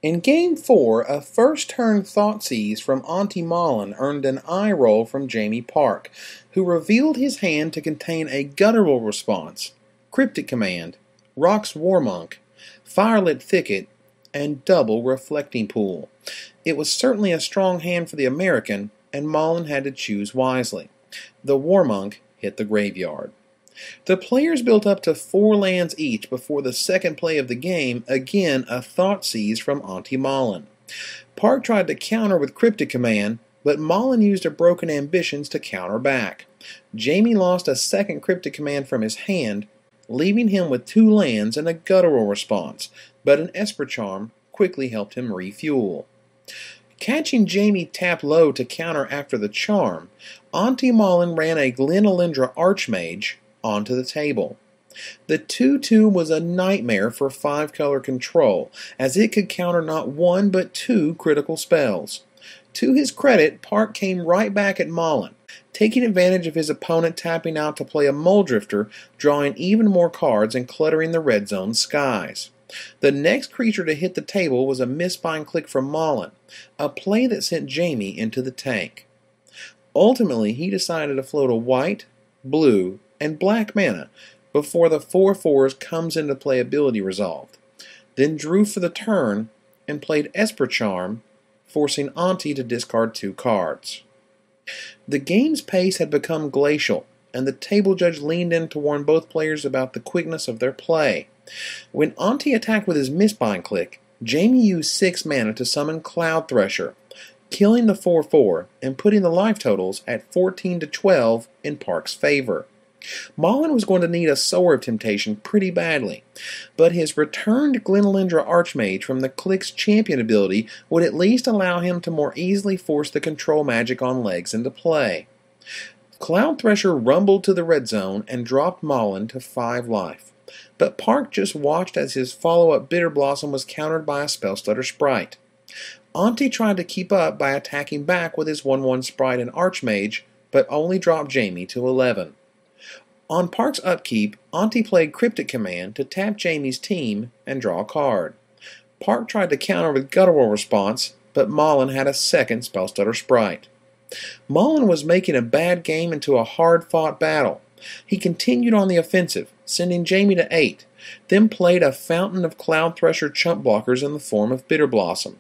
In Game 4, a first-turn Thoughtseize from Antti Malin earned an eye roll from Jamie Parke, who revealed his hand to contain a guttural response, Cryptic Command, Rock's Warmonk, Firelit Thicket, and Double Reflecting Pool. It was certainly a strong hand for the American, and Malin had to choose wisely. The Warmonk hit the graveyard. The players built up to 4 lands each before the second play of the game, again a Thoughtseize from Antti Malin. Parke tried to counter with Cryptic Command, but Malin used a Broken Ambitions to counter back. Jamie lost a second Cryptic Command from his hand, leaving him with 2 lands and a guttural response, but an Esper Charm quickly helped him refuel. Catching Jamie tap low to counter after the charm, Antti Malin ran a Glenalindra Archmage onto the table. The 2/2 was a nightmare for 5-color control, as it could counter not 1 but 2 critical spells. To his credit, Parke came right back at Malin, taking advantage of his opponent tapping out to play a Muldrifter, drawing even more cards and cluttering the red zone's skies. The next creature to hit the table was a Mistbind Click from Malin, a play that sent Jamie into the tank. Ultimately, he decided to float a white, blue, and black mana before the 4/4s comes into playability resolved, then drew for the turn and played Esper Charm, forcing Antti to discard 2 cards. The game's pace had become glacial, and the table judge leaned in to warn both players about the quickness of their play. When Antti attacked with his Mistbind Click, Jamie used 6 mana to summon Cloud Thresher, killing the 4/4 and putting the life totals at 14 to 12 in Parke's favor. Malin was going to need a Sower of Temptation pretty badly, but his returned Glenalindra Archmage from the Click's champion ability would at least allow him to more easily force the control magic on legs into play. Cloud Thresher rumbled to the red zone and dropped Malin to 5 life, but Parke just watched as his follow-up Bitter Blossom was countered by a Spellstutter Sprite. Antti tried to keep up by attacking back with his 1/1 Sprite and Archmage, but only dropped Jamie to 11. On Parke's upkeep, Antti played Cryptic Command to tap Jamie's team and draw a card. Parke tried to counter with Guttural Response, but Malin had a second Spellstutter Sprite. Malin was making a bad game into a hard-fought battle. He continued on the offensive, sending Jamie to 8, then played a fountain of Cloud Thresher chump blockers in the form of Bitter Blossom.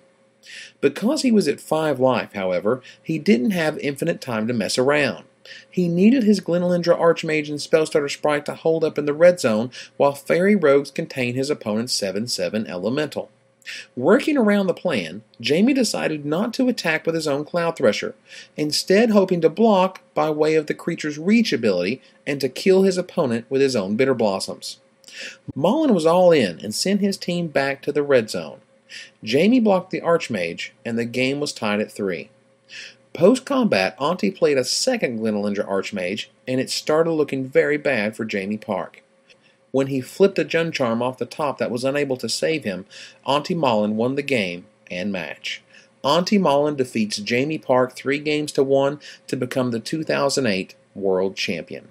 Because he was at 5 life, however, he didn't have infinite time to mess around. He needed his Glenalindra Archmage and Spellstutter Sprite to hold up in the red zone while Fairy Rogues contain his opponent's 7/7 Elemental. Working around the plan, Jamie decided not to attack with his own Cloud Thresher, instead hoping to block by way of the creature's reach ability and to kill his opponent with his own Bitter Blossoms. Malin was all in and sent his team back to the red zone. Jamie blocked the Archmage, and the game was tied at 3. Post-combat, Antti played a second Glenalindra Archmage, and it started looking very bad for Jamie Parke. When he flipped a Jund Charm off the top that was unable to save him, Antti Malin won the game and match. Antti Malin defeats Jamie Parke 3 games to 1 to become the 2008 World Champion.